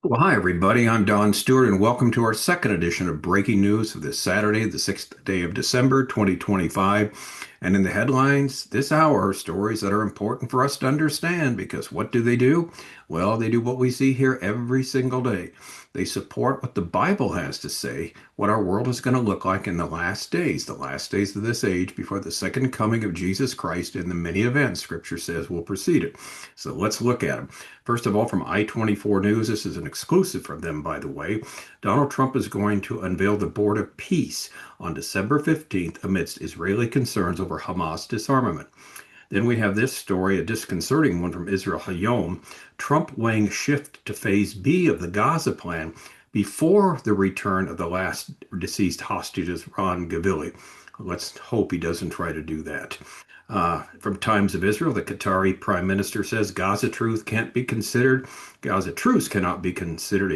Well, hi, everybody. I'm Don Stewart, and welcome to our second edition of Breaking News for this Saturday, the 6th day of December, 2025. And in the headlines this hour, stories that are important for us to understand because what do? Well, they do what we see here every single day. They support what the Bible has to say, what our world is going to look like in the last days of this age before the second coming of Jesus Christ and the many events Scripture says will precede it. So let's look at them. First of all, from I-24 News, this is an exclusive from them, by the way. Donald Trump is going to unveil the Board of Peace on December 15th amidst Israeli concerns over Hamas disarmament. Then we have this story, a disconcerting one from Israel HaYom. Trump weighing shift to phase B of the Gaza plan before the return of the last deceased hostages, Ran Gvili. Let's hope he doesn't try to do that. From Times of Israel, the Qatari Prime Minister says Gaza truce cannot be considered a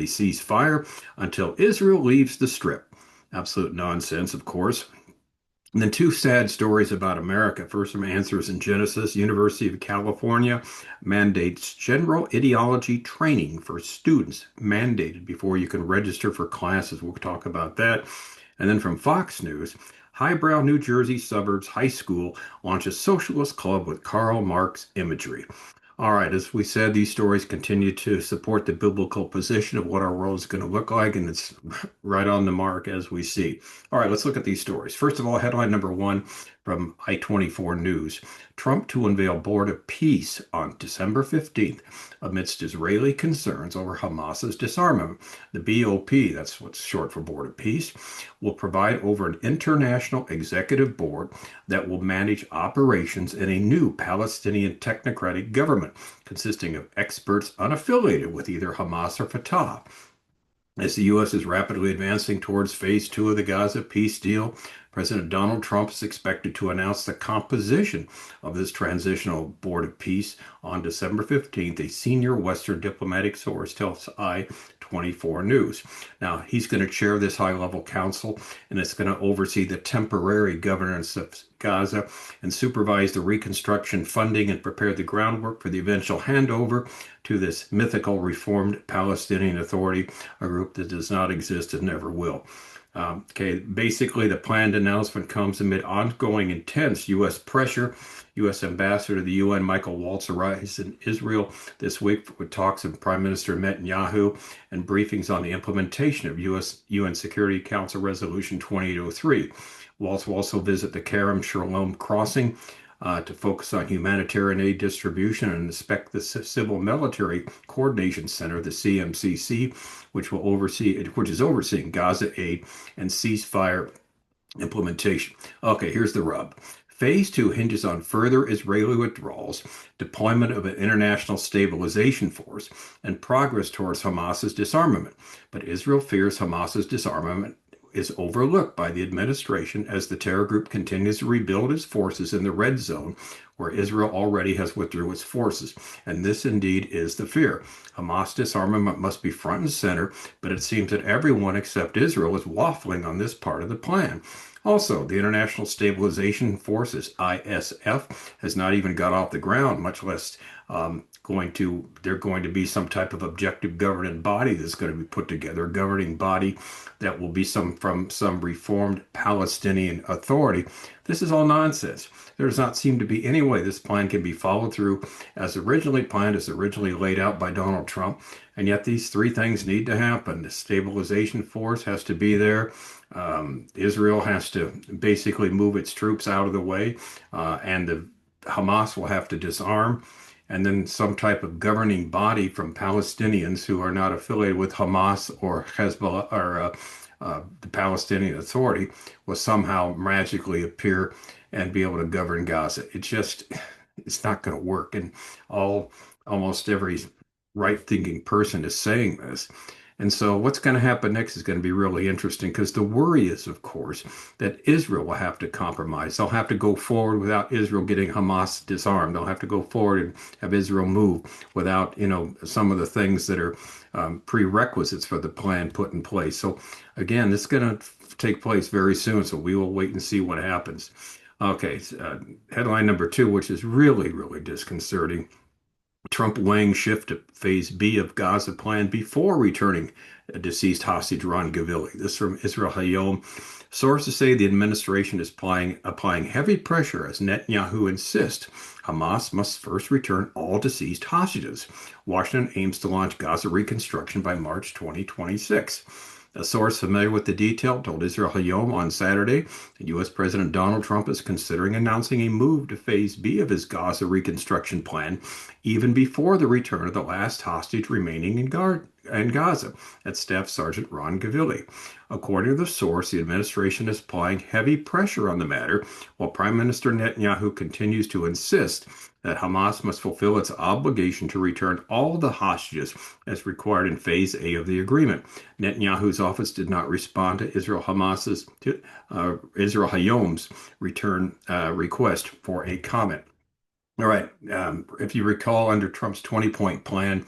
ceasefire until Israel leaves the Strip. Absolute nonsense, of course. And then two sad stories about America. First, from Answers in Genesis. University of California mandates general ideology training for students, mandated before you can register for classes. We'll talk about that. And then from Fox News, highbrow New Jersey suburbs high school launches Socialist Club with Karl Marx imagery. All right, as we said, these stories continue to support the biblical position of what our world is going to look like, and it's right on the mark as we see. All right, let's look at these stories. First of all, headline number one from I-24 News. Trump to unveil Board of Peace on December 15th amidst Israeli concerns over Hamas's disarmament. The BOP, that's what's short for Board of Peace, will provide over an international executive board that will manage operations in a new Palestinian technocratic government consisting of experts unaffiliated with either Hamas or Fatah. As the U.S. is rapidly advancing towards phase two of the Gaza peace deal, President Donald Trump is expected to announce the composition of this transitional board of peace on December 15th, a senior Western diplomatic source tells I-24 News. Now, he's going to chair this high-level council, and it's going to oversee the temporary governance of Gaza and supervise the reconstruction funding and prepare the groundwork for the eventual handover to this mythical reformed Palestinian Authority, a group that does not exist and never will. Basically, the planned announcement comes amid ongoing intense U.S. pressure. U.S. Ambassador to the UN, Michael Waltz, arrives in Israel this week with talks with Prime Minister Netanyahu and briefings on the implementation of U.S. UN Security Council Resolution 2803. Waltz will also visit the Kerem Shalom crossing to focus on humanitarian aid distribution and inspect the Civil Military Coordination Center, the CMCC, which is overseeing Gaza aid and ceasefire implementation. Okay, here's the rub. Phase two hinges on further Israeli withdrawals, deployment of an international stabilization force, and progress towards Hamas's disarmament. But Israel fears Hamas's disarmament is overlooked by the administration as the terror group continues to rebuild its forces in the red zone, where Israel already has withdrew its forces. And this indeed is the fear. Hamas disarmament must be front and center, but it seems that everyone except Israel is waffling on this part of the plan. Also, the International Stabilization Forces, ISF, has not even got off the ground, much less they're going to be some type of objective governing body that's going to be put together, a governing body that will be from some reformed Palestinian authority. This is all nonsense. There does not seem to be any way this plan can be followed through as originally planned, as originally laid out by Donald Trump. And yet these three things need to happen. The stabilization force has to be there. Israel has to basically move its troops out of the way, and the Hamas will have to disarm, and then some type of governing body from Palestinians who are not affiliated with Hamas or Hezbollah or the Palestinian Authority will somehow magically appear and be able to govern Gaza. It's not going to work. And almost every right-thinking person is saying this. And so what's going to happen next is going to be really interesting because the worry is, of course, that Israel will have to compromise. They'll have to go forward without Israel getting Hamas disarmed. They'll have to go forward and have Israel move without, some of the things that are prerequisites for the plan put in place. So again, this is going to take place very soon. So we will wait and see what happens. Okay, headline number two, which is really, really disconcerting. Trump weighing shift to phase B of Gaza plan before returning a deceased hostage Ran Gvili. This from Israel HaYom. Sources say the administration is applying heavy pressure as Netanyahu insists Hamas must first return all deceased hostages. Washington aims to launch Gaza reconstruction by March 2026. A source familiar with the detail told Israel Hayom on Saturday that U.S. President Donald Trump is considering announcing a move to Phase B of his Gaza reconstruction plan, even before the return of the last hostage remaining in Gaza, that's Staff Sergeant Ran Gvili. According to the source, the administration is applying heavy pressure on the matter, while Prime Minister Netanyahu continues to insist that Hamas must fulfill its obligation to return all the hostages as required in Phase A of the agreement. Netanyahu's office did not respond to Israel Hayom's return request for a comment. All right. If you recall, under Trump's 20-point plan,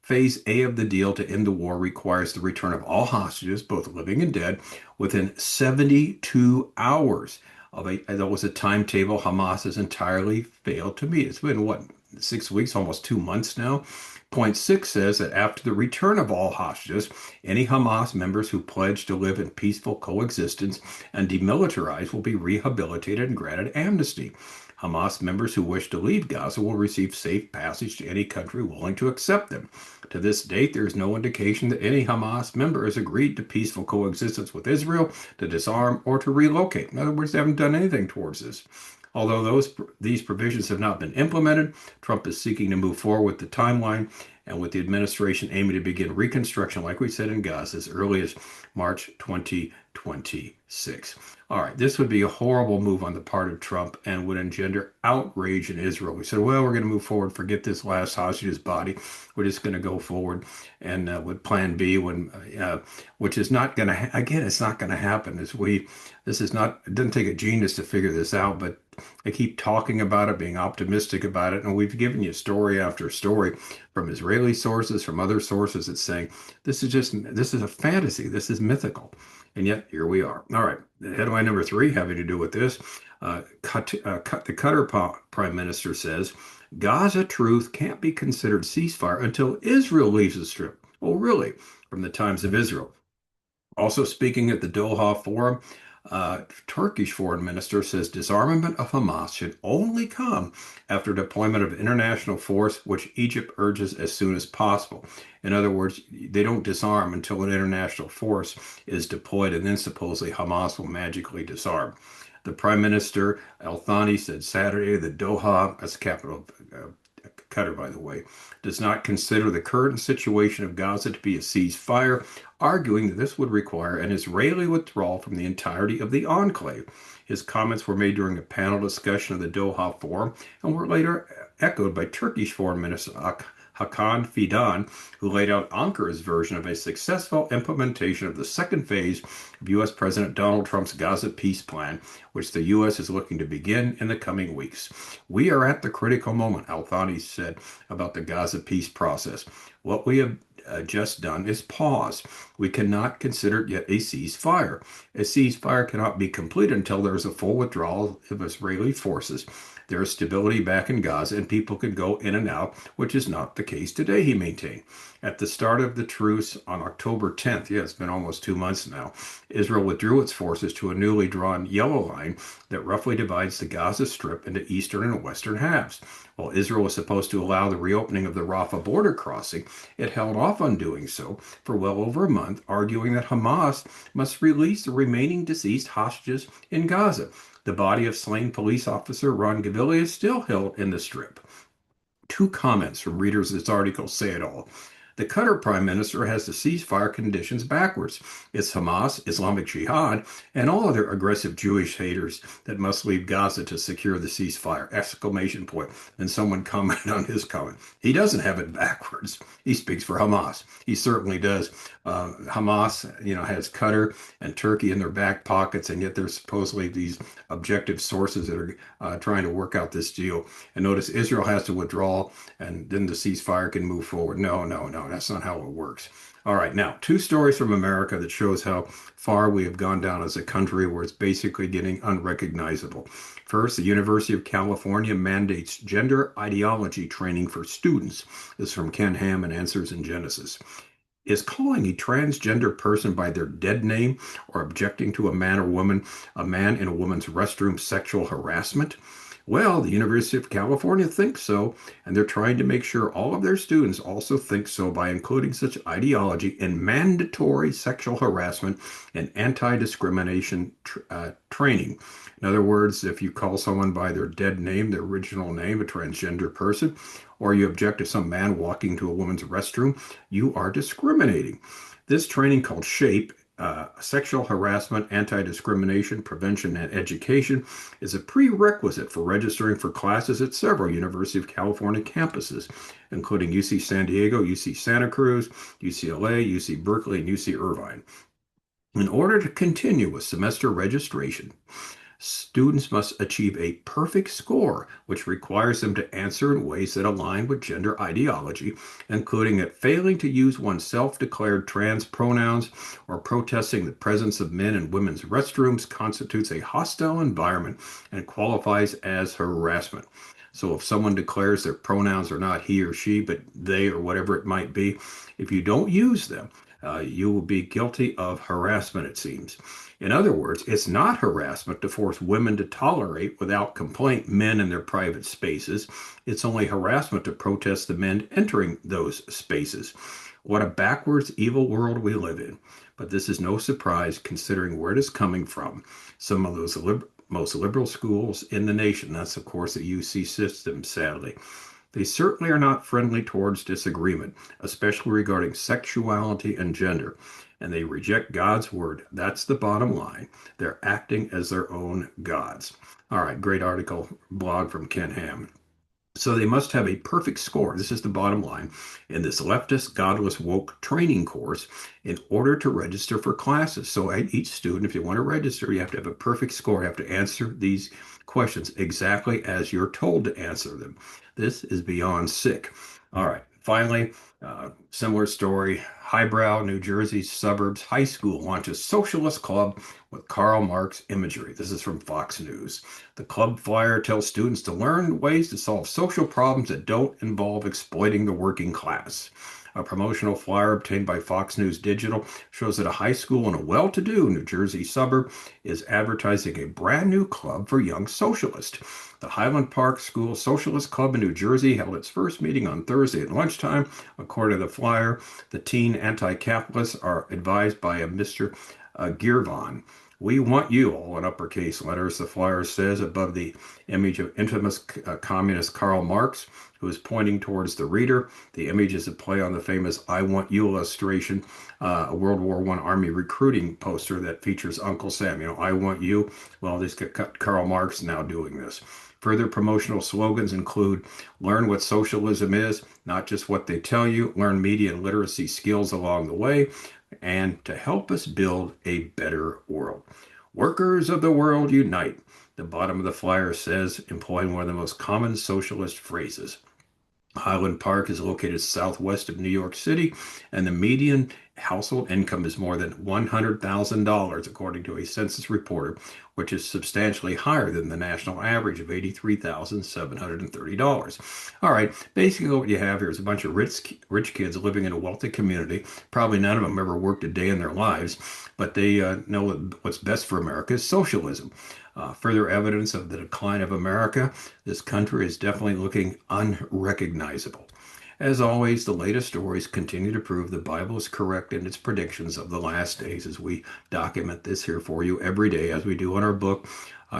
Phase A of the deal to end the war requires the return of all hostages, both living and dead, within 72 hours. That was a timetable Hamas has entirely failed to meet. It's been, what, 6 weeks, almost 2 months now? Point 6 says that after the return of all hostages, any Hamas members who pledge to live in peaceful coexistence and demilitarize will be rehabilitated and granted amnesty. Hamas members who wish to leave Gaza will receive safe passage to any country willing to accept them. To this date, there is no indication that any Hamas member has agreed to peaceful coexistence with Israel, to disarm, or to relocate. In other words, they haven't done anything towards this. Although these provisions have not been implemented, Trump is seeking to move forward with the timeline and with the administration aiming to begin reconstruction, like we said, in Gaza as early as March 2026. All right, this would be a horrible move on the part of Trump and would engender outrage in Israel. We said, well, we're going to move forward, forget this last hostage's body. We're just going to go forward and with Plan B, which is not going to, again, it's not going to happen. This is not, it doesn't take a genius to figure this out, but they keep talking about it, being optimistic about it. And we've given you story after story from Israeli sources, from other sources that's saying this is a fantasy. This is mythical. And yet here we are. All right. Headline number 3 having to do with this. The Qatar Prime Minister says Gaza truce can't be considered ceasefire until Israel leaves the Strip. Oh, really? From the Times of Israel. Also speaking at the Doha Forum, Turkish foreign minister says disarmament of Hamas should only come after deployment of international force, which Egypt urges as soon as possible. In other words, they don't disarm until an international force is deployed, and then supposedly Hamas will magically disarm. The Prime Minister Al Thani said Saturday that Doha, that's the capital of Qatar, by the way, does not consider the current situation of Gaza to be a ceasefire, arguing that this would require an Israeli withdrawal from the entirety of the enclave. His comments were made during a panel discussion of the Doha Forum and were later echoed by Turkish Foreign Minister Hakan Fidan, who laid out Ankar's version of a successful implementation of the second phase of U.S. President Donald Trump's Gaza peace plan, which the U.S. is looking to begin in the coming weeks. We are at the critical moment, Al Thani said about the Gaza peace process. What we have just done is pause. We cannot consider it yet a ceasefire. A ceasefire cannot be completed until there is a full withdrawal of Israeli forces. There is stability back in Gaza and people can go in and out, which is not the case today, he maintained. At the start of the truce on October 10th, it's been almost 2 months now, Israel withdrew its forces to a newly drawn yellow line that roughly divides the Gaza Strip into eastern and western halves. While Israel was supposed to allow the reopening of the Rafah border crossing, it held off on doing so for well over a month, arguing that Hamas must release the remaining deceased hostages in Gaza. The body of slain police officer Ran Gvili is still held in the Strip. 2 comments from readers of this article say it all. The Qatar Prime Minister has the ceasefire conditions backwards. It's Hamas, Islamic Jihad, and all other aggressive Jewish haters that must leave Gaza to secure the ceasefire! Exclamation point. And someone commented on his comment. He doesn't have it backwards. He speaks for Hamas. He certainly does. Hamas, has Qatar and Turkey in their back pockets, and yet there's supposedly these objective sources that are trying to work out this deal. And notice Israel has to withdraw, and then the ceasefire can move forward. No, no, no. that's not how it works. All right, now, two stories from America that shows how far we have gone down as a country where it's basically getting unrecognizable. First, the University of California mandates gender ideology training for students. This is from Ken Ham and Answers in Genesis. Is calling a transgender person by their dead name or objecting to a man in a woman's restroom sexual harassment? Well, the University of California thinks so, and they're trying to make sure all of their students also think so by including such ideology in mandatory sexual harassment and anti-discrimination training. In other words, if you call someone by their dead name, their original name, a transgender person, or you object to some man walking to a woman's restroom, you are discriminating. This training called SHAPE, Sexual Harassment, Anti-Discrimination, Prevention, and Education, is a prerequisite for registering for classes at several University of California campuses, including UC San Diego, UC Santa Cruz, UCLA, UC Berkeley, and UC Irvine. In order to continue with semester registration, students must achieve a perfect score, which requires them to answer in ways that align with gender ideology, including that failing to use one's self-declared trans pronouns or protesting the presence of men in women's restrooms constitutes a hostile environment and qualifies as harassment. So if someone declares their pronouns are not he or she, but they or whatever it might be, if you don't use them, you will be guilty of harassment, it seems. In other words, it's not harassment to force women to tolerate without complaint men in their private spaces. It's only harassment to protest the men entering those spaces. What a backwards, evil world we live in. But this is no surprise considering where it is coming from. Some of those most liberal schools in the nation. That's, of course, the UC system, sadly. They certainly are not friendly towards disagreement, especially regarding sexuality and gender, and they reject God's word. That's the bottom line. They're acting as their own gods. All right, great article, blog from Ken Ham. So they must have a perfect score. This is the bottom line in this leftist, godless, woke training course in order to register for classes. So each student, if you want to register, you have to have a perfect score. You have to answer these questions exactly as you're told to answer them. This is beyond sick. All right. Finally, similar story. Highbrow, New Jersey's suburbs high school launches Socialist Club with Karl Marx imagery. This is from Fox News. The club flyer tells students to learn ways to solve social problems that don't involve exploiting the working class. A promotional flyer obtained by Fox News Digital shows that a high school in a well-to-do New Jersey suburb is advertising a brand new club for young socialists. The Highland Park School Socialist Club in New Jersey held its first meeting on Thursday at lunchtime. According to the flyer, the teen anti-capitalists are advised by a Mr. Girvan. We want you, all in uppercase letters, the flyer says above the image of infamous communist Karl Marx, who is pointing towards the reader. The image is a play on the famous I Want You illustration, a World War I Army recruiting poster that features Uncle Sam. You know, I want you. Well, this got Karl Marx now doing this. Further promotional slogans include learn what socialism is, not just what they tell you, learn media and literacy skills along the way, and to help us build a better world. Workers of the world unite. The bottom of the flyer says, employing one of the most common socialist phrases. Highland Park is located southwest of New York City, and the median household income is more than $100,000, according to a census reporter, which is substantially higher than the national average of $83,730. All right, basically what you have here is a bunch of rich kids living in a wealthy community. Probably none of them ever worked a day in their lives, but they know what's best for America is socialism. Further evidence of the decline of America. This country is definitely looking unrecognizable. As always, the latest stories continue to prove the Bible is correct in its predictions of the last days as we document this here for you every day, as we do in our book,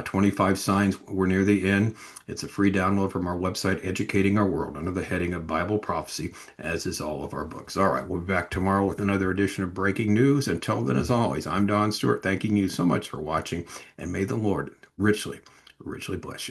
25 Signs We're Near the End. It's a free download from our website, Educating Our World, under the heading of Bible Prophecy, as is all of our books. All right, we'll be back tomorrow with another edition of Breaking News. Until then, as always, I'm Don Stewart, thanking you so much for watching, and may the Lord richly, richly bless you.